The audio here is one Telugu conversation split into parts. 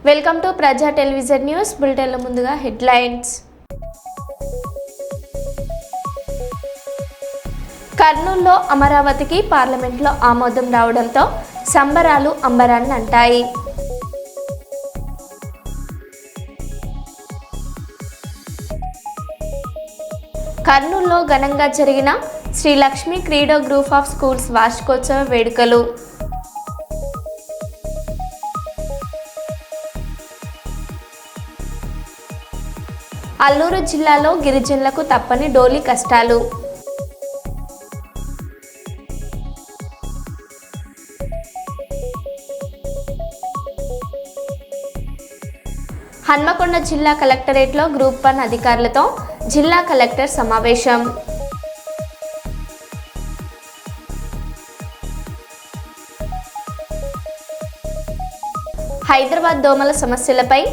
వెల్కమ్ టు ప్రజా టెలివిజన్ న్యూస్ బులెటిన్ల ముందుగా హెడ్లైన్స్. కర్నూలులో అమరావతికి పార్లమెంట్లో ఆమోదం రావడంతో సంబరాలు అంబరాన్ని అంటాయి. కర్నూలులో ఘనంగా జరిగిన శ్రీ లక్ష్మీ క్రీడో గ్రూప్ ఆఫ్ స్కూల్స్ వార్షికోత్సవ వేడుకలు. అల్లూరు జిల్లాలో గిరిజనులకు తప్పని డోలీ కష్టాలు. హన్మకొండ జిల్లా కలెక్టరేట్లో గ్రూప్ 1 అధికారులతో జిల్లా కలెక్టర్ సమావేశం. హైదరాబాద్ దోమల సమస్యలపై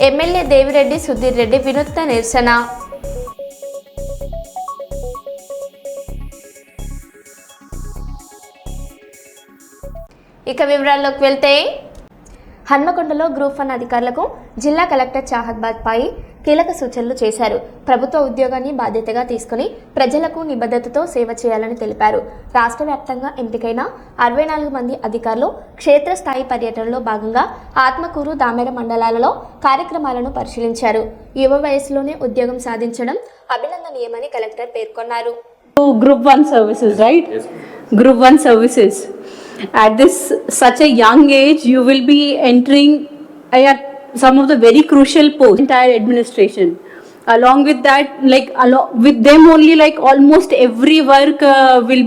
ఎమ్మెల్యే దేవిరెడ్డి సుధీర్ రెడ్డి వినూత్న నిరసన. ఇక వివరాల్లోకి వెళ్తే, హన్మకొండలో గ్రూప్ 1 అధికారులకు జిల్లా కలెక్టర్ చాహత్ బాజ్పాయి కీలక సూచనలు చేశారు. ప్రభుత్వ ఉద్యోగాన్ని బాధ్యతగా తీసుకుని ప్రజలకు నిబద్ధతతో సేవ చేయాలని తెలిపారు. రాష్ట్ర వ్యాప్తంగా ఎంపికైన 64 మంది అధికారులు క్షేత్రస్థాయి పర్యటనలో భాగంగా ఆత్మకూరు, దామెర మండలాలలో కార్యక్రమాలను పరిశీలించారు. యువ వయసులోనే ఉద్యోగం సాధించడం అభినందనీయమని కలెక్టర్ పేర్కొన్నారు. Group 1 services, right? Yes. Group 1 services. At this such a young age, you will be entering at some of the very crucial posts, entire administration. Along with that, with them only, almost every work will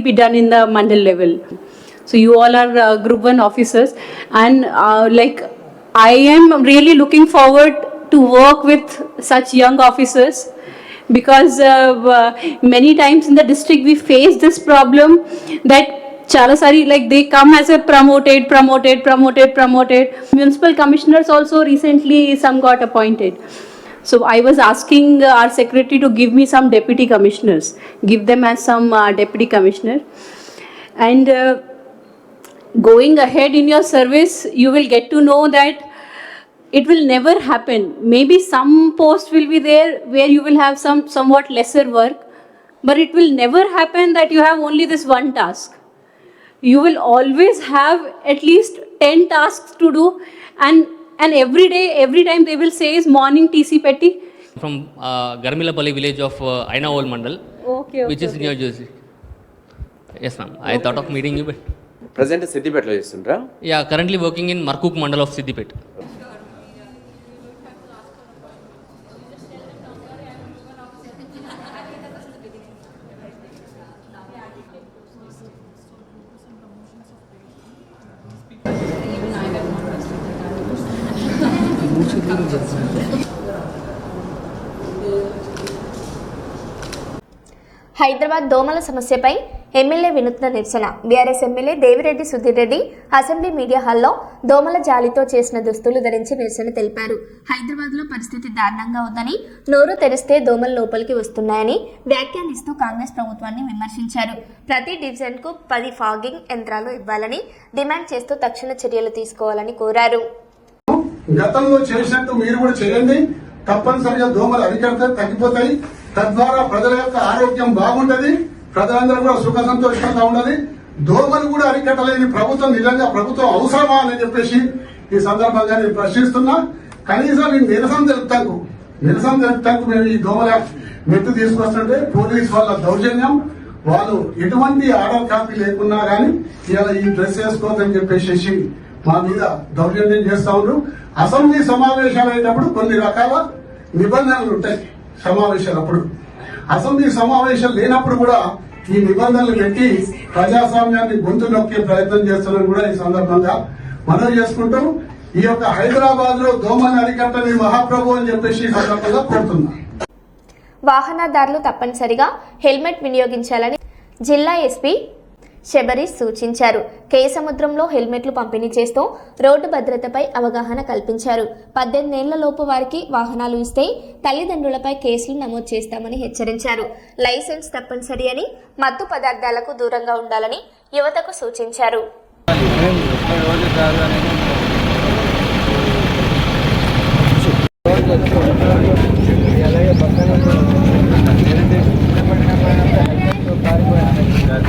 be done in the mandal level. So you all are Group 1 officers, and I am really looking forward to work with such young officers. Because many times in the district we face this problem that chalasari they come as a promoted. Municipal commissioners also recently some got appointed. So I was asking our secretary to give me some deputy commissioners, give them as some deputy commissioner, and going ahead in your service you will get to know that it will never happen. Maybe some post will be there where you will have somewhat lesser work, but it will never happen that you have only this one task. You will always have at least 10 tasks to do, and every time they will say is morning TC Petty. From Garmilapalli village of Ainavol Mandal, which is near Jersey. Yes ma'am, I thought of meeting you, but present Siddipet lo chestunra. Yeah, currently working in Markuk Mandal of Siddipet. Hyderabad దోమల సమస్యపై ఎమ్మెల్యే వినూత్న నిరసన. BRS MLA Devireddy Sudheer Reddy assembly media హాల్లో దోమల జాలితో చేసిన దుస్తులు ధరించి నిరసన తెలిపారు. హైదరాబాద్లో పరిస్థితి దారుణంగా ఉందని, నోరు తెరిస్తే దోమలు లోపలికి వస్తున్నాయని వ్యాఖ్యానిస్తూ కాంగ్రెస్ ప్రభుత్వాన్ని విమర్శించారు. ప్రతి డివిజన్కు 10 ఫాగింగ్ యంత్రాలు ఇవ్వాలని డిమాండ్ చేస్తూ తక్షణ చర్యలు తీసుకోవాలని కోరారు. గతంలో చేసినట్టు మీరు కూడా చేయండి. తప్పనిసరిగా దోమలు అరికడితే తగ్గిపోతాయి. తద్వారా ప్రజల యొక్క ఆరోగ్యం బాగుంటది, ప్రజలందరూ కూడా సుఖ సంతోషంగా ఉండదు. దోమలు కూడా అరికట్టలేని ప్రభుత్వం నిజంగా ప్రభుత్వం అవసరమా అని చెప్పేసి ఈ సందర్భంగా నేను ప్రశ్నిస్తున్నా. కనీసం ఈ నిరసన తెలుపుతాకు మేము ఈ దోమల మెట్టు తీసుకొస్తుంటే పోలీసు వాళ్ళ దౌర్జన్యం, వాళ్ళు ఎటువంటి ఆర్డర్ కాపీ లేకున్నా గానీ ఇలా ఈ డ్రెస్ వేసుకోవద్దని చెప్పేసి మా మీద దౌర్జన్యం చేస్తా ఉన్నారు. అసెంబ్లీ సమావేశాలు అయినప్పుడు కొన్ని రకాల నిబంధనలు ఉంటాయి. సమావేశాలప్పుడు అసెంబ్లీ సమావేశాలు లేనప్పుడు కూడా ఈ నిబంధనలు పెట్టి ప్రజాస్వామ్యాన్ని గొంతు నొక్కే ప్రయత్నం చేస్తున్నారని కూడా ఈ సందర్భంగా మనవి చేసుకుంటూ ఈ యొక్క హైదరాబాద్ లో దోమల్ని అరికట్టని మహాప్రభు అని చెప్పేసి ఈ సందర్భంగా కోరుతున్నా. వాహనదారులు తప్పనిసరిగా హెల్మెట్ వినియోగించాలని జిల్లా ఎస్పీ శబరీష్ సూచించారు. కేసముద్రంలో హెల్మెట్లు పంపిణీ చేస్తూ రోడ్డు భద్రతపై అవగాహన కల్పించారు. 18 ఏళ్ల లోపు వారికి వాహనాలు ఇస్తే తల్లిదండ్రులపై కేసులు నమోదు చేస్తామని హెచ్చరించారు. లైసెన్స్ తప్పనిసరి అని, మత్తు పదార్థాలకు దూరంగా ఉండాలని యువతకు సూచించారు. అలాగే పక్కన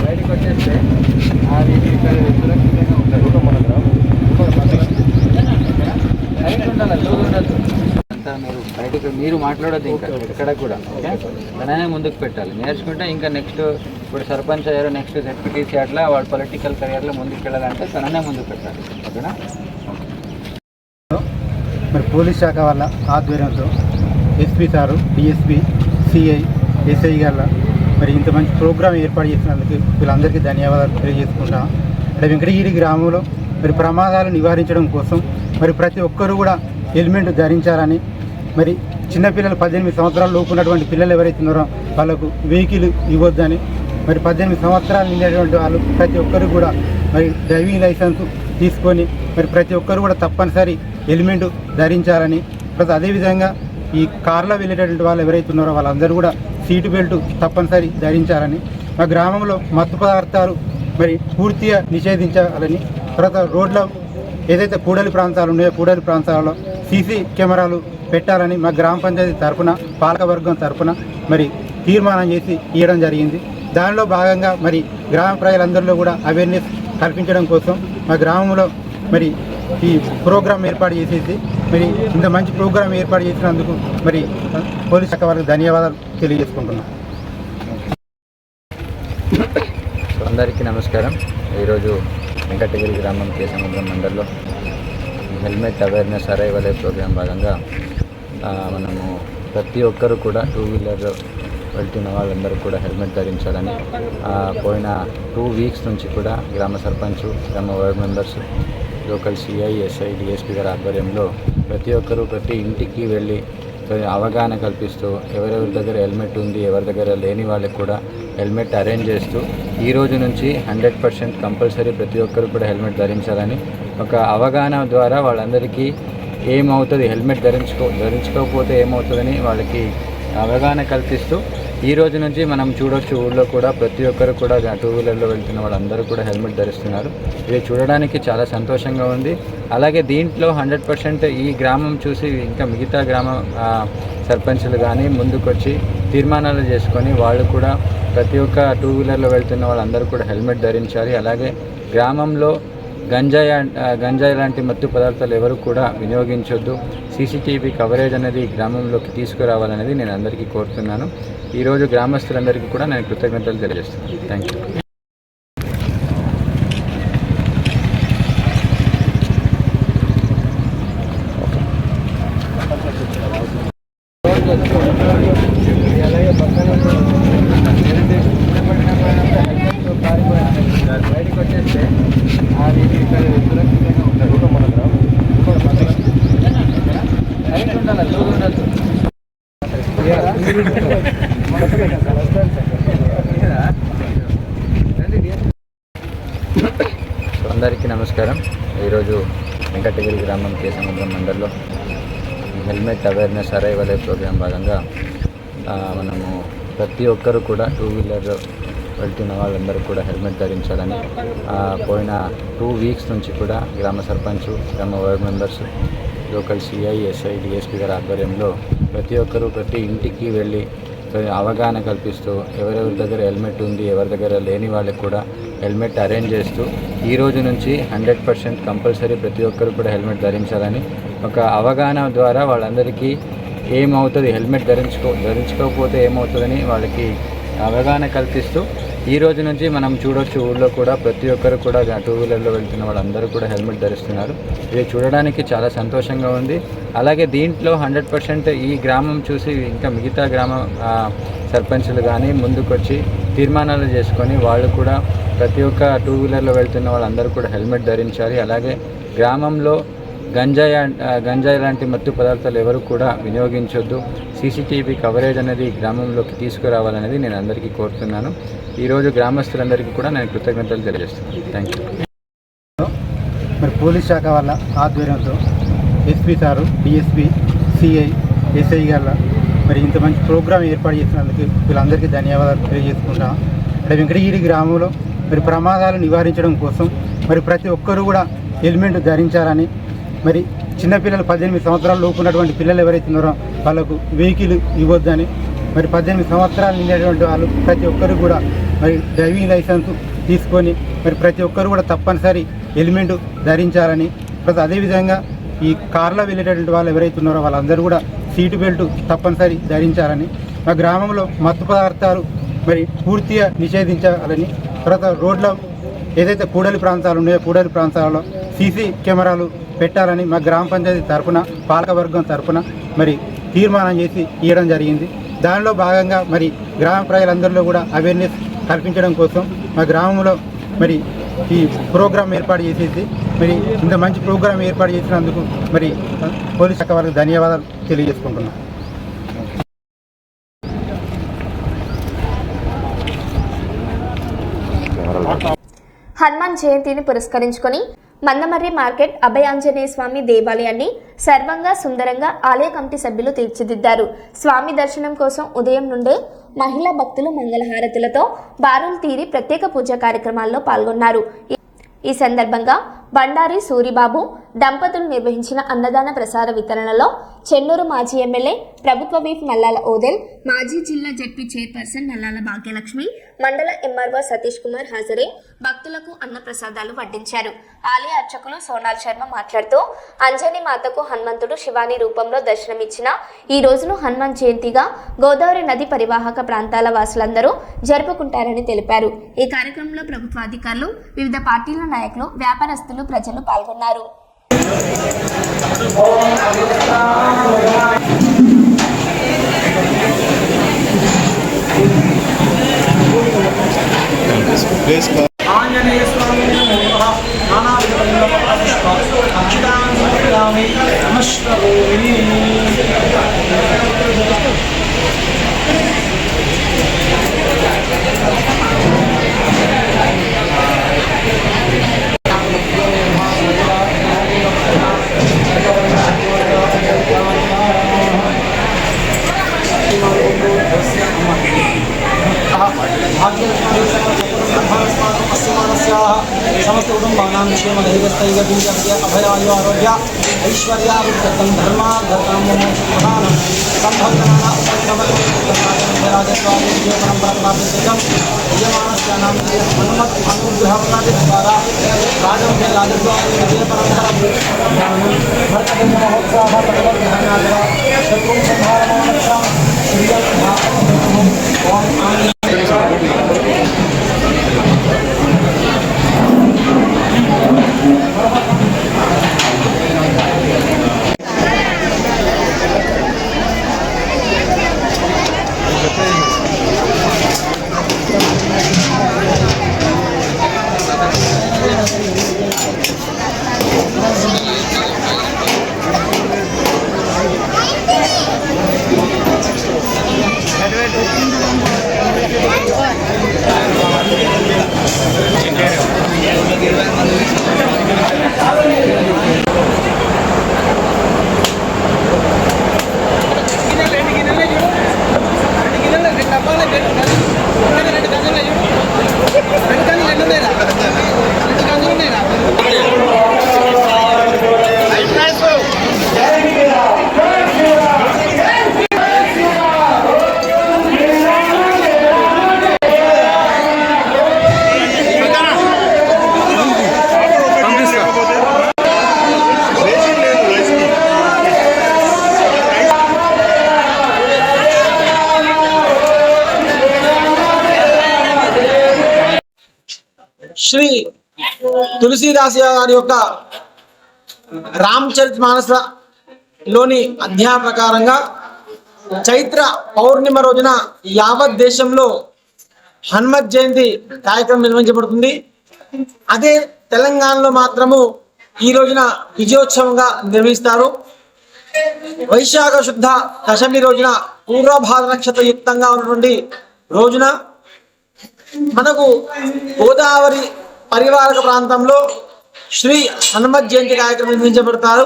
బయటకు వచ్చేస్తే అది ఇక్కడ సురక్షితంగా ఉంటుంది. బయట ఉండాలి, లోగా ఉండదు అంతా. మీరు మాట్లాడొద్దు ఇంకా ఎక్కడ కూడా. ఓకే, తననే ముందుకు పెట్టాలి. నేర్చుకుంటే ఇంకా నెక్స్ట్ ఇప్పుడు సర్పంచ్ అయ్యారు, నెక్స్ట్ జెడ్పీటీసీ అట్లా వాడు పొలిటికల్ కెరియర్లో ముందుకు వెళ్ళాలంటే తననే ముందుకు పెట్టాలి. ఓకేనా? మరి పోలీస్ శాఖ వాళ్ళ ఆధ్వర్యంతో SP sir, DSP, CI, SI గారు మరి ఇంత మంచి ప్రోగ్రాం ఏర్పాటు చేసినందుకు వీళ్ళందరికీ ధన్యవాదాలు తెలియజేసుకుంటాం. అంటే వెంకటగిరి గ్రామంలో మరి ప్రమాదాలు నివారించడం కోసం మరి ప్రతి ఒక్కరూ కూడా హెల్మెట్ ధరించాలని, మరి చిన్నపిల్లలు 18 సంవత్సరాల లోపు ఉన్నటువంటి పిల్లలు ఎవరైతే ఉన్నారో వాళ్ళకు వెహికల్ ఇవ్వద్దని, మరి 18 సంవత్సరాలు నిండినటువంటి వాళ్ళు ప్రతి ఒక్కరు కూడా మరి డ్రైవింగ్ లైసెన్స్ తీసుకొని మరి ప్రతి ఒక్కరు కూడా తప్పనిసరి హెల్మెట్ ధరించాలని, ప్లస్ అదేవిధంగా ఈ కార్లో వెళ్ళేటటువంటి వాళ్ళు ఎవరైతే ఉన్నారో వాళ్ళందరూ కూడా సీటు బెల్ట్ తప్పనిసరి ధరించాలని, మా గ్రామంలో మత్తు పదార్థాలు మరి పూర్తిగా నిషేధించాలని, తర్వాత రోడ్ల ఏదైతే కూడలి ప్రాంతాలు ఉన్నాయో కూడలి ప్రాంతాలలో సీసీ కెమెరాలు పెట్టాలని మా గ్రామ పంచాయతీ తరఫున పాలకవర్గం తరఫున మరి తీర్మానం చేసి ఇవ్వడం జరిగింది. దానిలో భాగంగా మరి గ్రామ ప్రజలందరిలో కూడా అవేర్నెస్ కల్పించడం కోసం మా గ్రామంలో మరి ఈ ప్రోగ్రాం ఏర్పాటు చేసేసి మరి ఇంత మంచి ప్రోగ్రాం ఏర్పాటు చేసినందుకు మరి పోలీస్ శాఖ వారికి ధన్యవాదాలు తెలియజేసుకుంటున్నాం. అందరికీ నమస్కారం. ఈరోజు వెంకటగిరి గ్రామం కేసముద్రం మండలంలో హెల్మెట్ అవేర్నెస్ అరైవల్ ప్రోగ్రాం భాగంగా మనము ప్రతి ఒక్కరు కూడా 2 వీలర్ వెళ్తున్న వాళ్ళందరూ కూడా హెల్మెట్ ధరించాలని పోయిన 2 వీక్స్ నుంచి కూడా గ్రామ సర్పంచ్, గ్రామ ward members, local CI, SI, DSP గారి ఆధ్వర్యంలో ప్రతి ఒక్కరూ ప్రతి ఇంటికి వెళ్ళి అవగాహన కల్పిస్తూ ఎవరెవరి దగ్గర హెల్మెట్ ఉంది, ఎవరి దగ్గర లేని వాళ్ళకి కూడా హెల్మెట్ అరేంజ్ చేస్తూ ఈ రోజు నుంచి 100% కంపల్సరీ ప్రతి ఒక్కరు కూడా హెల్మెట్ ధరించాలని ఒక అవగాహన ద్వారా వాళ్ళందరికీ ఏమవుతుంది, హెల్మెట్ ధరించుకోకపోతే ఏమవుతుందని వాళ్ళకి అవగాహన కల్పిస్తూ ఈ రోజు నుంచి మనం చూడొచ్చు ఊళ్ళో కూడా ప్రతి ఒక్కరు కూడా 2 వీలర్లో వెళ్తున్న వాళ్ళందరూ కూడా హెల్మెట్ ధరిస్తున్నారు. ఇది చూడడానికి చాలా సంతోషంగా ఉంది. అలాగే దీంట్లో 100% ఈ గ్రామం చూసి ఇంకా మిగతా గ్రామ సర్పంచులు కానీ ముందుకొచ్చి తీర్మానాలు చేసుకొని వాళ్ళు కూడా ప్రతి ఒక్క 2 వీలర్లో వెళ్తున్న వాళ్ళందరూ కూడా హెల్మెట్ ధరించాలి. అలాగే గ్రామంలో గంజాయి లాంటి మత్తు పదార్థాలు ఎవరు కూడా వినియోగించొద్దు. సీసీటీవీ కవరేజ్ అనేది గ్రామంలోకి తీసుకురావాలనేది నేను అందరికీ కోరుతున్నాను. ఈరోజు గ్రామస్తులందరికీ కూడా నేను కృతజ్ఞతలు తెలియజేస్తున్నాను. Thank you. అలాగే పక్కన బయటకు వచ్చేస్తే అది ఇక్కడ సురక్షితంగా ఉంటుంది. బయట ఉండాలి, లోగా ఉండదు. అందరికీ నమస్కారం. ఈరోజు వెంకటగిరి గ్రామం కేసముద్రం మండలంలో హెల్మెట్ అవేర్నెస్ అరైవల్ ప్రోగ్రాం భాగంగా మనము ప్రతి ఒక్కరు కూడా 2 వీలర్ వెళ్తున్న వాళ్ళందరూ కూడా హెల్మెట్ ధరించాలని పోయిన 2 వీక్స్ నుంచి కూడా గ్రామ సర్పంచ్, గ్రామ ward members, local CI, SI, DSP గారి ఆధ్వర్యంలో ప్రతి ఒక్కరూ ప్రతి ఇంటికి వెళ్ళి అవగాహన కల్పిస్తూ ఎవరెవరి దగ్గర హెల్మెట్ ఉంది, ఎవరి దగ్గర లేని వాళ్ళకి కూడా హెల్మెట్ అరేంజ్ చేస్తూ ఈ రోజు నుంచి 100% కంపల్సరీ ప్రతి ఒక్కరు కూడా హెల్మెట్ ధరించాలని ఒక అవగాహన ద్వారా వాళ్ళందరికీ ఏమవుతుంది, హెల్మెట్ ధరించుకోకపోతే ఏమవుతుందని వాళ్ళకి అవగాహన కల్పిస్తూ ఈ రోజు నుంచి మనం చూడొచ్చు ఊళ్ళో కూడా ప్రతి ఒక్కరు కూడా 2 వీలర్లో వెళ్తున్న వాళ్ళందరూ కూడా హెల్మెట్ ధరిస్తున్నారు. ఇది చూడడానికి చాలా సంతోషంగా ఉంది. అలాగే దీంట్లో 100% ఈ గ్రామం చూసి ఇంకా మిగతా గ్రామ సర్పంచులు కానీ ముందుకొచ్చి తీర్మానాలు చేసుకొని వాళ్ళు కూడా ప్రతి ఒక్క 2 వీలర్లో వెళ్తున్న వాళ్ళందరూ కూడా హెల్మెట్ ధరించాలి. అలాగే గ్రామంలో గంజాయి లాంటి మత్తు పదార్థాలు ఎవరు కూడా వినియోగించొద్దు. సీసీటీవీ కవరేజ్ అనేది గ్రామంలోకి తీసుకురావాలనేది నేను అందరికీ కోరుతున్నాను. ఈరోజు గ్రామస్తులందరికీ కూడా నేను కృతజ్ఞతలు తెలియజేస్తున్నాను. Thank you. మరి పోలీస్ శాఖ వాళ్ళ ఆధ్వర్యంతో SP sir, DSP, CI, SI గారు మరి ఇంత మంచి ప్రోగ్రాం ఏర్పాటు చేసినందుకు వీళ్ళందరికీ ధన్యవాదాలు తెలియజేసుకుంటాం. అంటే వెంకటగిరి గ్రామంలో మరి ప్రమాదాలు నివారించడం కోసం మరి ప్రతి ఒక్కరూ కూడా హెల్మెట్ ధరించాలని, మరి చిన్నపిల్లలు 18 సంవత్సరాల లోపు ఉన్నటువంటి పిల్లలు ఎవరైతే ఉన్నారో వాళ్ళకు వెహికల్ ఇవ్వద్దని, మరి 18 సంవత్సరాలు నిండినటువంటి వాళ్ళు ప్రతి ఒక్కరు కూడా మరి డ్రైవింగ్ లైసెన్స్ తీసుకొని మరి ప్రతి ఒక్కరు కూడా తప్పనిసరి హెల్మెట్ ధరించాలని, అదేవిధంగా ఈ కార్లో వెళ్ళేటటువంటి వాళ్ళు ఎవరైతే ఉన్నారో వాళ్ళందరూ కూడా సీటు బెల్ట్ తప్పనిసరి ధరించాలని, మా గ్రామంలో మత్తు పదార్థాలు మరి పూర్తిగా నిషేధించాలని, తర్వాత రోడ్ల ఏదైతే కూడలి ప్రాంతాలు ఉన్నాయో కూడలి ప్రాంతాలలో సీసీ కెమెరాలు పెట్టాలని మా గ్రామ పంచాయతీ తరఫున పాలకవర్గం తరఫున మరి తీర్మానం చేసి ఇవ్వడం జరిగింది. దానిలో భాగంగా మరి గ్రామ ప్రజలందరిలో కూడా అవేర్నెస్ కల్పించడం కోసం మా గ్రామంలో మరి ఈ ప్రోగ్రాం ఏర్పాటు చేసేసి మరి ఇంత మంచి ప్రోగ్రాం ఏర్పాటు చేసినందుకు మరి పోలీస్ శాఖ వారికి ధన్యవాదాలు తెలియజేసుకుంటున్నాం. హనుమాన్ జయంతిని పురస్కరించుకొని మందమర్రి మార్కెట్ అభయాంజనేయ స్వామి దేవాలయాన్ని సర్వంగా సుందరంగా ఆలయ కమిటీ సభ్యులు తీర్చిదిద్దారు. స్వామి దర్శనం కోసం ఉదయం నుండే మహిళా భక్తులు మంగళహారతులతో బారులు తీరి ప్రత్యేక పూజా కార్యక్రమాల్లో పాల్గొన్నారు. ఈ సందర్భంగా బండారి సూరిబాబు దంపతులు నిర్వహించిన అన్నదాన ప్రసాద వితరణలో చెన్నూరు మాజీ ఎమ్మెల్యే ప్రభుత్వ వీప్ నల్లాల ఓదెల్, మాజీ జిల్లా జడ్పీ చైర్పర్సన్ నల్లాల భాగ్యలక్ష్మి, మండల ఎంఆర్ఓ సతీష్ కుమార్ హాజరై భక్తులకు అన్న ప్రసాదాలు వడ్డించారు. ఆలయ అర్చకులు సోనాల్ శర్మ మాట్లాడుతూ అంజనీ మాతకు హనుమంతుడు శివాని రూపంలో దర్శనమిచ్చిన ఈ రోజును హనుమాన్ జయంతిగా గోదావరి నది పరివాహక ప్రాంతాల వాసులందరూ జరుపుకుంటారని తెలిపారు. ఈ కార్యక్రమంలో ప్రభుత్వ అధికారులు, వివిధ పార్టీల నాయకులు, వ్యాపారస్తులు, ప్రజలు పాల్గొన్నారు. ఆంజనేయ స్వామి समस्त कुटुंबानां क्षेमधैर्यस्थैर्यवीर्य अभयायु आरोग्य ऐश्वर्याभिवृद्धं धर्माधर्मं मोक्षप्रधानं सम्भवनाना उपरिणमराजस्वामी विजयपरम्पराप्तिकं यजमानस्यानां हनुमत् अनुग्रहप्राप्तिद्वारा राजस्य राजस्वामी विजयपरम्पराप्तिकं भरतमहोत्साह भगवद्धानादरा शत्रुं संहारमोक्षं శ్రీ తులసీదాస్ గారి యొక్క రామచరితమానసలోని అధ్యాయం ప్రకారంగా చైత్ర పౌర్ణిమ రోజున యావత్ దేశంలో హనుమత్ జయంతి కార్యక్రమం నిర్వహించబడుతుంది. అదే తెలంగాణలో మాత్రము ఈ రోజున విజయోత్సవంగా నిర్వహిస్తారు. వైశాఖ శుద్ధ దశమి రోజున పూర్వభాద్ర నక్షత్ర యుక్తంగా ఉన్నటువంటి రోజున మనకు గోదావరి పరివారక ప్రాంతంలో శ్రీ హనుమత్ జయంతి కార్యక్రమం నిర్వహించబడతారు.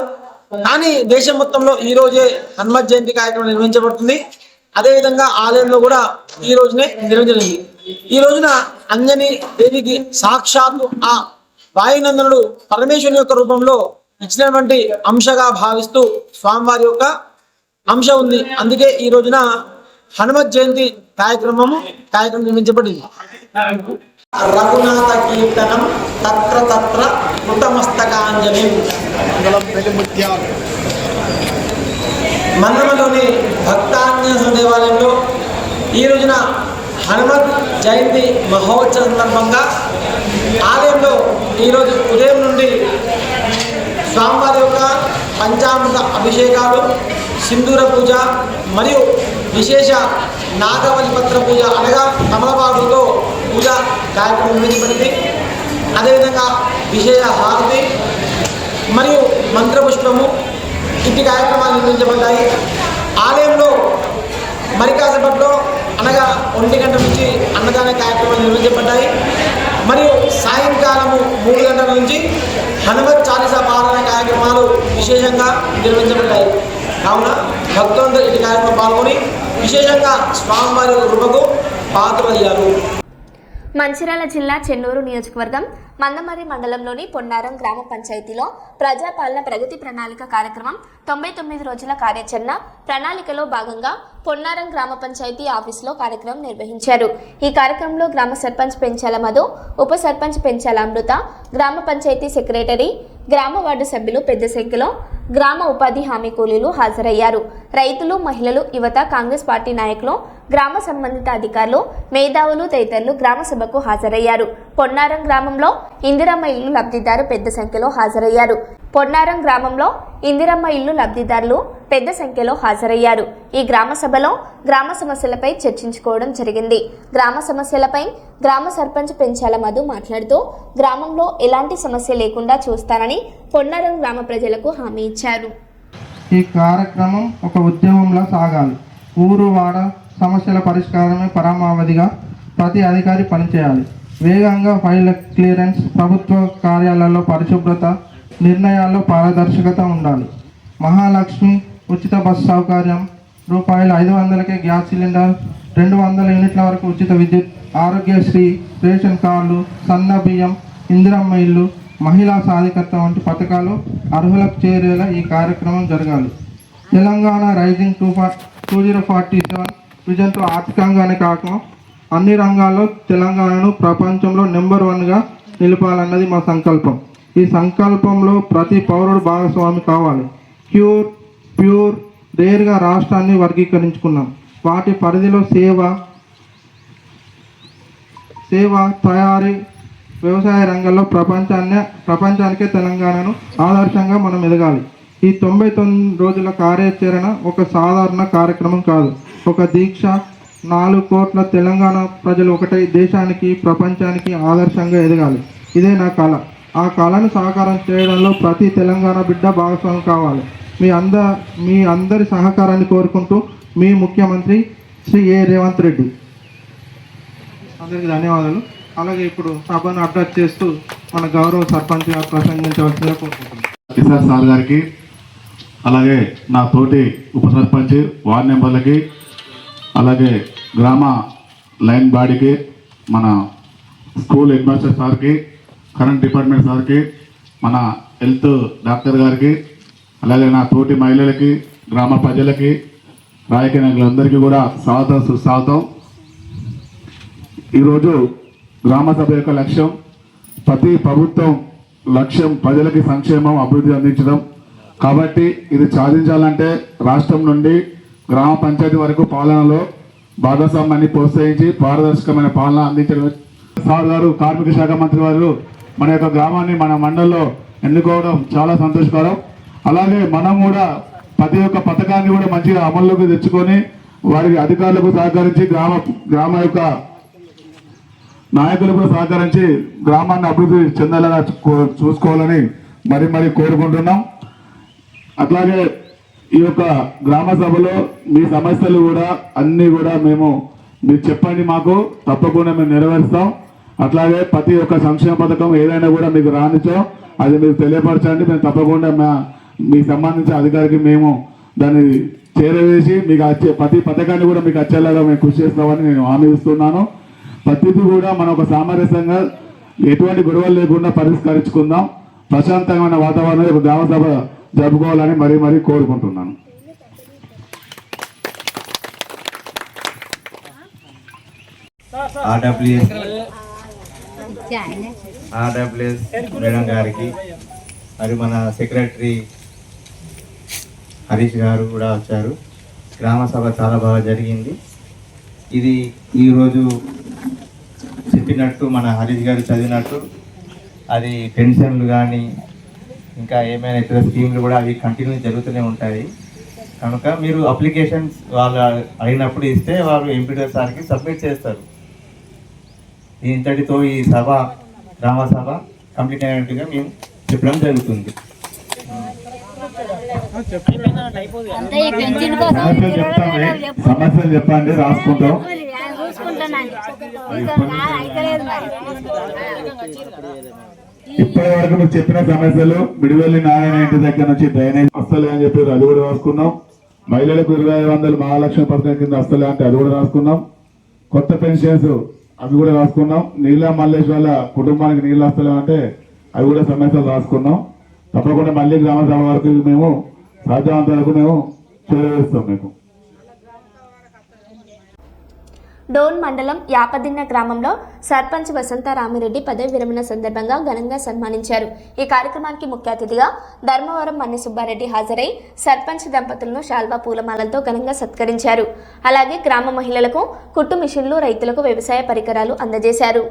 కానీ దేశం మొత్తంలో ఈ రోజే హనుమత్ జయంతి కార్యక్రమం నిర్వహించబడుతుంది. అదేవిధంగా ఆలయంలో కూడా ఈ రోజునే నిర్వహించబడింది. ఈ రోజున అంజనీ దేవికి సాక్షాత్తు ఆ వాయునందనుడు పరమేశ్వరుని యొక్క రూపంలో ఇచ్చినటువంటి అంశగా భావిస్తూ స్వామివారి యొక్క అంశ ఉంది. అందుకే ఈ రోజున హనుమత్ జయంతి కార్యక్రమం నిర్మించబడింది. రఘునాథ కీర్తనం తత్ర తత్ర కృతమస్తకాంజలి. మందమలోని భక్తాంజనేయ దేవాలయంలో ఈ రోజున హనుమత్ జయంతి మహోత్సవ సందర్భంగా ఆలయంలో ఈరోజు ఉదయం నుండి స్వామివారి యొక్క పంచామృత అభిషేకాలు, సింధూర పూజ మరియు విశేష నాగవల్లి పత్ర పూజ అనగా కమలబాగుతో పూజ కార్యక్రమం నిర్వహించబడింది. అదేవిధంగా విశేష హారతి మరియు మంత్రపుష్పము ఇంటి కార్యక్రమాలు నిర్వహించబడ్డాయి. ఆలయంలో మరి కాసేపట్లో అనగా 1 గంటల నుంచి అన్నదాన కార్యక్రమాలు నిర్వహించబడ్డాయి. మరియు సాయంకాలము 3 గంటల నుంచి హనుమత్ చాలీసా పారాయణ కార్యక్రమాలు విశేషంగా నిర్వహించబడ్డాయి. కావున భక్తులందరూ ఈ కార్యక్రమం పాల్గొని విశేషంగా స్వామివారి కృపకు పాత్రలయ్యారు. మంచిర్యాల జిల్లా చెన్నూరు నియోజకవర్గం మందమర్రి మండలంలోని పొన్నారం గ్రామ పంచాయతీలో ప్రజాపాలన ప్రగతి ప్రణాళిక కార్యక్రమం 99 రోజుల కార్యాచరణ ప్రణాళికలో భాగంగా పొన్నారం గ్రామ పంచాయతీ ఆఫీసులో కార్యక్రమం నిర్వహించారు. ఈ కార్యక్రమంలో గ్రామ సర్పంచ్ పెంచాల మధు, ఉప సర్పంచ్ పెంచాల అమృత, గ్రామ పంచాయతీ సెక్రటరీ, గ్రామ వార్డు సభ్యులు పెద్ద సంఖ్యలో, గ్రామ ఉపాధి హామీ కూలీలు హాజరయ్యారు. రైతులు, మహిళలు, యువత, కాంగ్రెస్ పార్టీ నాయకులు, గ్రామ సంబంధిత అధికారులు, మేధావులు తదితరులు గ్రామ సభకు హాజరయ్యారు. పొన్నారం గ్రామంలో ఇందిరమ్మ ఇల్లు లబ్ధిదారు పెద్ద సంఖ్యలో హాజరయ్యారు. పొన్నారం గ్రామంలో ఇందిరమ్మ ఇల్లు లబ్ధిదారులు పెద్ద సంఖ్యలో హాజరయ్యారు. ఈ గ్రామ సభలో గ్రామ సమస్యలపై చర్చించుకోవడం జరిగింది. గ్రామ సమస్యలపై గ్రామ సర్పంచ్ పెంచాల మధు మాట్లాడుతూ గ్రామంలో ఎలాంటి సమస్య లేకుండా చూస్తానని పొన్నారం గ్రామ ప్రజలకు హామీ ఇచ్చారు. ఈ కార్యక్రమం ఒక ఉద్యమంలా సాగాలి. ఊరు వాడ సమస్యల పరిష్కారమే పరమావధిగా ప్రతి అధికారి పనిచేయాలి. వేగంగా ఫైల్ క్లియరెన్స్, ప్రభుత్వ కార్యాలయాల్లో పరిశుభ్రత, నిర్ణయాల్లో పారదర్శకత ఉండాలి. మహాలక్ష్మి ఉచిత బస్సు సౌకర్యం, ₹500కే గ్యాస్ సిలిండర్, 200 యూనిట్ల వరకు ఉచిత విద్యుత్, ఆరోగ్యశ్రీ, రేషన్ కార్డులు, సన్న బియ్యం, ఇందిరమ్మ ఇల్లు, మహిళా సాధికారత వంటి పథకాలు అర్హులకు చేరేలా ఈ కార్యక్రమం జరగాలి. తెలంగాణ రైజింగ్ 2047 విజన్తో ఆర్థికంగానే కాక అన్ని రంగాల్లో తెలంగాణను ప్రపంచంలో నెంబర్ 1గా నిలపాలన్నది మా సంకల్పం. ఈ సంకల్పంలో ప్రతి పౌరుడు భాగస్వామి కావాలి. ప్యూర్, రేర్గా రాష్ట్రాన్ని వర్గీకరించుకున్నాం. వాటి పరిధిలో సేవ, తయారీ, వ్యవసాయ రంగంలో ప్రపంచానికే తెలంగాణను ఆదర్శంగా మనం ఎదగాలి. ఈ 99 రోజుల కార్యాచరణ ఒక సాధారణ కార్యక్రమం కాదు, ఒక దీక్ష. 4 కోట్ల తెలంగాణ ప్రజలు ఒకటై దేశానికి, ప్రపంచానికి ఆదర్శంగా ఎదగాలి. ఇదే నా కళ. ఆ కళను సాకారం చేయడంలో ప్రతి తెలంగాణ బిడ్డ భాగస్వామి కావాలి. మీ అందరి సహకారాన్ని కోరుకుంటూ మీ ముఖ్యమంత్రి శ్రీ ఏ రేవంత్ రెడ్డి. అందరికీ ధన్యవాదాలు. అలాగే ఇప్పుడు సభను అడ్రస్ చేస్తూ మన గౌరవ సర్పంచ్ గారు ప్రసంగించవలసిందిగా కోరుకుంటున్నాను. కిసాన్ సార్ గారికి, అలాగే నా తోటి ఉప సర్పంచ్, వార్డు మెంబర్లకి, అలాగే గ్రామ లైన్ బాడీకి, మన స్కూల్ హెడ్ మాస్టర్ సార్కి, కరెంట్ డిపార్ట్మెంట్ సార్కి, మన హెల్త్ డాక్టర్ గారికి, అలాగే నా తోటి మహిళలకి, గ్రామ ప్రజలకి, రాజకీయ నాయకులందరికీ కూడా స్వాగతం, సుస్వాగతం. ఈరోజు గ్రామ సభ యొక్క లక్ష్యం, ప్రతి ప్రభుత్వం లక్ష్యం ప్రజలకి సంక్షేమం, అభివృద్ధి అందించడం. కాబట్టి ఇది సాధించాలంటే రాష్ట్రం నుండి గ్రామ పంచాయతీ వరకు పాలనలో భాగస్వామ్యాన్ని ప్రోత్సహించి పారదర్శకమైన పాలన అందించడం. సార్ గారు, కార్మిక శాఖ మంత్రి వారు మన యొక్క గ్రామాన్ని, మన మండలంలో ఎన్నుకోవడం చాలా సంతోషకరం. అలాగే మనం కూడా ప్రతి ఒక్క పథకాన్ని కూడా మంచిగా అమల్లోకి తెచ్చుకొని వారికి అధికారులకు సహకరించి గ్రామ యొక్క నాయకులు కూడా సహకరించి గ్రామాన్ని అభివృద్ధి చెందేలాగా చూసుకోవాలని మరి కోరుకుంటున్నాం. అట్లాగే ఈ యొక్క గ్రామ సభలో మీ సమస్యలు కూడా అన్నీ కూడా మీరు చెప్పండి, మాకు తప్పకుండా మేము నెరవేరుస్తాం. అట్లాగే ప్రతి ఒక్క సంక్షేమ పథకం ఏదైనా కూడా మీకు రానిచ్చో అది మీరు తెలియపరచండి. మేము తప్పకుండా మీకు సంబంధించిన అధికారికి మేము దాన్ని చేరవేసి మీకు ప్రతి పథకాన్ని కూడా మీకు వచ్చేలాగా మేము కృషి చేస్తామని నేను హామీ ఇస్తున్నాను. ప్రతిదీ కూడా మనం ఒక సామరస్యంగా ఎటువంటి గొడవలు లేకుండా పరిష్కరించుకుందాం. ప్రశాంతమైన వాతావరణంలో ఒక గ్రామ సభ జరుపుకోవాలని మరీ మరీ కోరుకుంటున్నాను. ఆర్డబ్ల్యూఎస్ మేడం గారికి మరి మన సెక్రటరీ హరీష్ గారు కూడా వచ్చారు. గ్రామ సభ చాలా బాగా జరిగింది. ఇది ఈరోజు చెప్పినట్టు మన హరీష్ గారు చదివినట్టు అది పెన్షన్లు కానీ ఇంకా ఏమైనా ఇతర స్కీమ్లు కూడా అవి కంటిన్యూ జరుగుతూనే ఉంటాయి. కనుక మీరు అప్లికేషన్స్ వాళ్ళు అడిగినప్పుడు ఇస్తే వాళ్ళు ఎంపీడీ సార్కి సబ్మిట్ చేస్తారు. ఇంతటితో ఈ సభ గ్రామ సభ కంప్లీట్ అయినట్టుగా మేము చెప్పడం జరుగుతుంది. సమస్యలు చెప్పండి, రాసుకుంటాం. ఇప్పటి వరకు మీరు చెప్పిన సమస్యలు మిడివెల్లి నారాయణ ఇంటి దగ్గర నుంచి డ్రైనేజ్ వస్తలే అని చెప్పి అది కూడా రాసుకున్నాం. మహిళలకు 2500 మహాలక్ష్మి పథకం కింద వస్తలే అంటే అది కూడా రాసుకున్నాం. కొత్త పెన్షన్స్ అవి కూడా రాసుకున్నాం. నీళ్ళ మల్లేష్ వాళ్ళ కుటుంబానికి నీళ్ళు వస్తలే అంటే అవి కూడా సమస్యలు రాసుకున్నాం. తప్పకుండా మళ్ళీ గ్రామ సభ వరకు మేము సాధ్యమంత వరకు మేము చేరవేస్తాం మీకు. డోన్ మండలం యాపదిన్న గ్రామంలో సర్పంచ్ వసంత రామిరెడ్డి పదవి విరమణ సందర్భంగా ఘనంగా సన్మానించారు. ఈ కార్యక్రమానికి ముఖ్య అతిథిగా ధర్మవరం మన్ని సుబ్బారెడ్డి హాజరై సర్పంచ్ దంపతులను శాల్వా పూలమాలలతో ఘనంగా సత్కరించారు. అలాగే గ్రామ మహిళలకు కుట్టు మిషన్లు, రైతులకు వ్యవసాయ పరికరాలు అందజేశారు.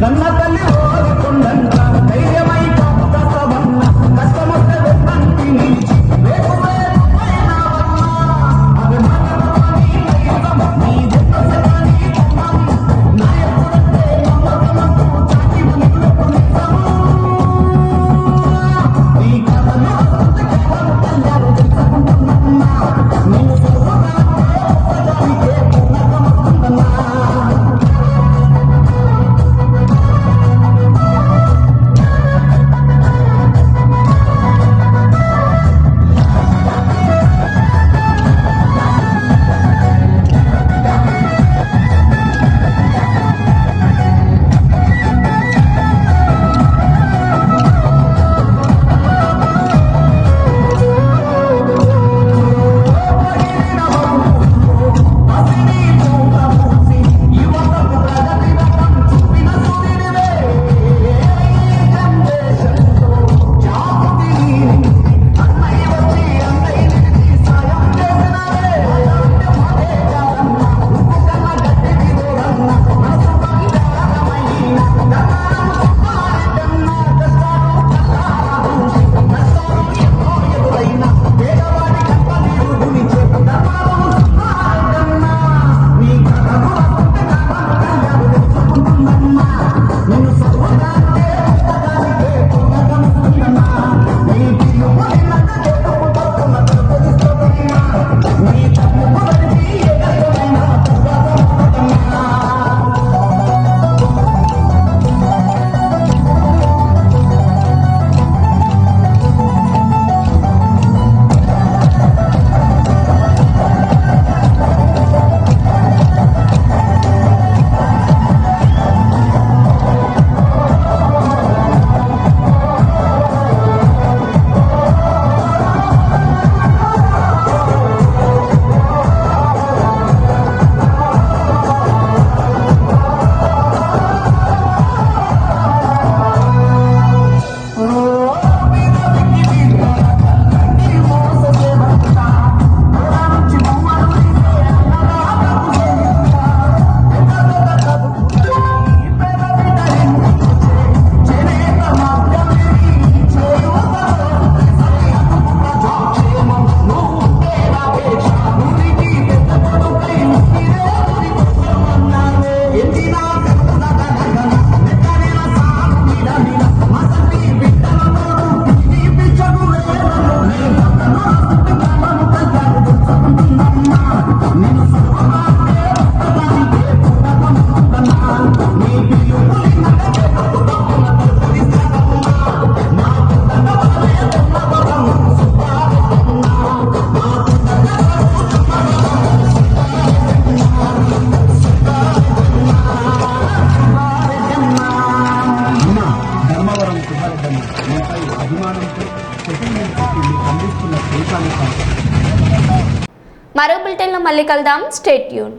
కన్న తల్లి అభిమానంతో సెటిల్మెంట్ అందిస్తున్న దేశాలు కాదు. మరో బులెటిన్లో మళ్ళీ కలుద్దాం. Stay tune.